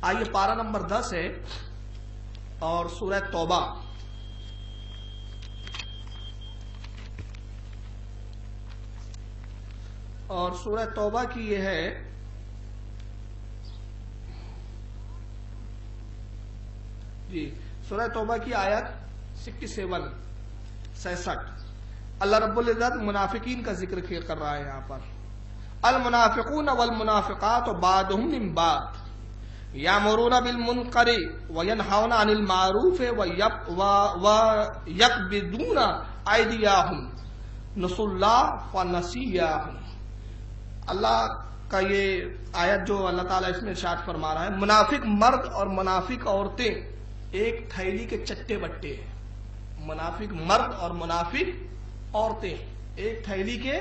آئیے پارہ نمبر 10 ہے اور سورہ توبہ کی یہ ہے جی سورہ توبہ کی آیت 67 اللہ رب العزت منافقین کا ذکر کر رہا ہے یہاں پر. المنافقون والمنافقات بعضهم من بعض یامرون بالمنکر وینہون عن المعروف ویقبضون ایدیہم نسوا اللہ فنسیہم. اللہ کا یہ آیت جو اللہ تعالیٰ اس میں ارشاد فرما رہا ہے، منافق مرد اور منافق عورتیں ایک تھیلی کے چٹے بٹے ہیں. منافق مرد اور منافق عورتیں ایک تھیلی کے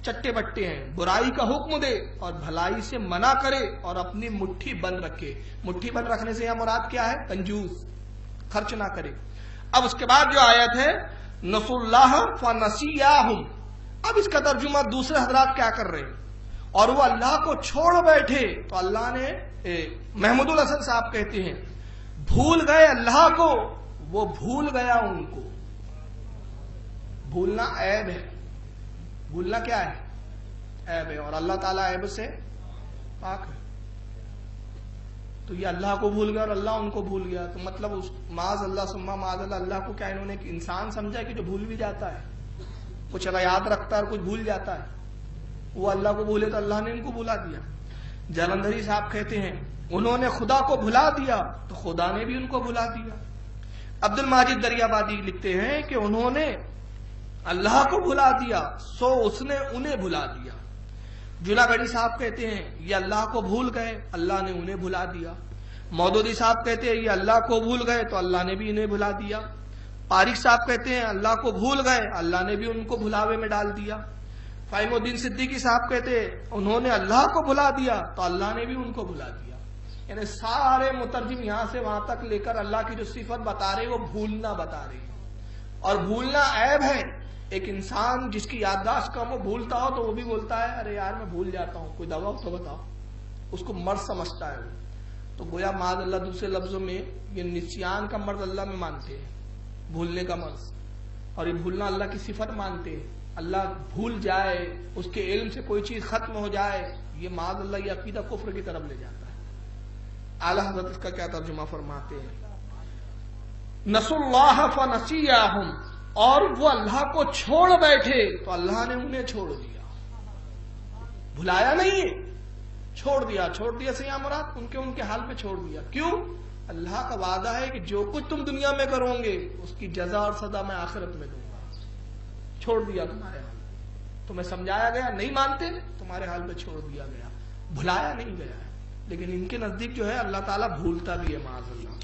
چٹے بٹے ہیں. برائی کا حکم دے اور بھلائی سے منع کرے اور اپنی مٹھی بند رکھے. مٹھی بند رکھنے سے یہاں مراد کیا ہے؟ کنجوس، خرچ نہ کرے. اب اس کے بعد جو آیت ہے نسوا اللہ فنسیہم، اب اس کا ترجمہ دوسرے حضرات کیا کر رہے ہیں؟ اور وہ اللہ کو چھوڑ بیٹھے تو اللہ نے محمود الحسن صاحب کہتے ہیں بھول گئے اللہ کو، وہ بھول گیا ان کو. بھولنا عیب ہے، بھولنا کیا ہے؟ عیب ہے، اور اللہ تعالیٰ عیب سے پاک ہے. تو یہ اللہ کو بھول گیا اور اللہ ان کو بھول گیا، تو مطلب معاذ اللہ ثم معاذ اللہ کو کیا انہوں نے انسان سمجھا کہ جو بھول بھی جاتا ہے، کچھ اگر یاد رکھتا ہے اور کچھ بھول جاتا ہے. وہ اللہ کو بھولے تو اللہ نے ان کو بھلا دیا. جلندھری صاحب کہتے ہیں انہوں نے خدا کو بھلا دیا تو خدا نے بھی ان کو بھلا دیا. عبد الماجد دریابادی لکھتے ہیں کہ انہوں نے اللہ کو بھلا دیا سو اس نے انہیں بھلا دیا. جولاگڑی صاحب کہتے ہیں یہ اللہ کو بھول گئے، اللہ نے انہیں بھلا دیا. مودودی صاحب کہتے ہیں یہ اللہ کو بھول گئے تو اللہ نے بھی انہیں بھلا دیا. پارک صاحب کہتے ہیں اللہ کو بھول گئے، اللہ نے بھی ان کو بھلاوے میں ڈال دیا. فہیم الدین صدیقی صاحب کہتے ہیں انہوں نے اللہ کو بھلا دیا تو اللہ نے بھی ان کو بھلا دیا. یعنی سارے مترجم یہاں سے وہاں تک لے کر اللہ کی جو صفت بتا رہے وہ بھولنا بتا رہے ہیں. اور بھولنا عیب ہے. ایک انسان جس کی یادداشت کم ہو بھولتا ہو تو وہ بھی بولتا ہے ارے یار میں بھول جاتا ہوں، کوئی دوا ہو تو بتاؤ. اس کو مرض سمجھتا ہے وہ. تو گویا معاذ اللہ دوسرے لفظوں میں یہ نسیان کا مرض اللہ میں مانتے ہیں، بھولنے کا مرض. اور یہ بھولنا اللہ کی صفت مانتے ہیں. اللہ بھول جائے، اس کے علم سے کوئی چیز ختم ہو جائے، یہ معاذ اللہ یہ عقیدہ کفر کی طرف لے جاتا ہے. اعلیٰ حضرت اس کا کیا ترجمہ فرماتے ہیں؟ نسوا اللہ فنسیہم، اور وہ اللہ کو چھوڑ بیٹھے تو اللہ نے انہیں چھوڑ دیا. بھلایا نہیں ہے، چھوڑ دیا. چھوڑ دیا سے یہاں مراد ان کے حال پہ چھوڑ دیا. کیوں؟ اللہ کا وعدہ ہے کہ جو کچھ تم دنیا میں کرو گے اس کی جزا اور سزا میں آخرت میں دوں گا. چھوڑ دیا تمہارے حال، تمہیں سمجھایا گیا نہیں مانتے، تمہارے حال پہ چھوڑ دیا گیا. بھلایا نہیں گیا ہے، لیکن ان کے نزدیک جو ہے اللہ تعالیٰ بھولتا بھی ہے معاذ اللہ.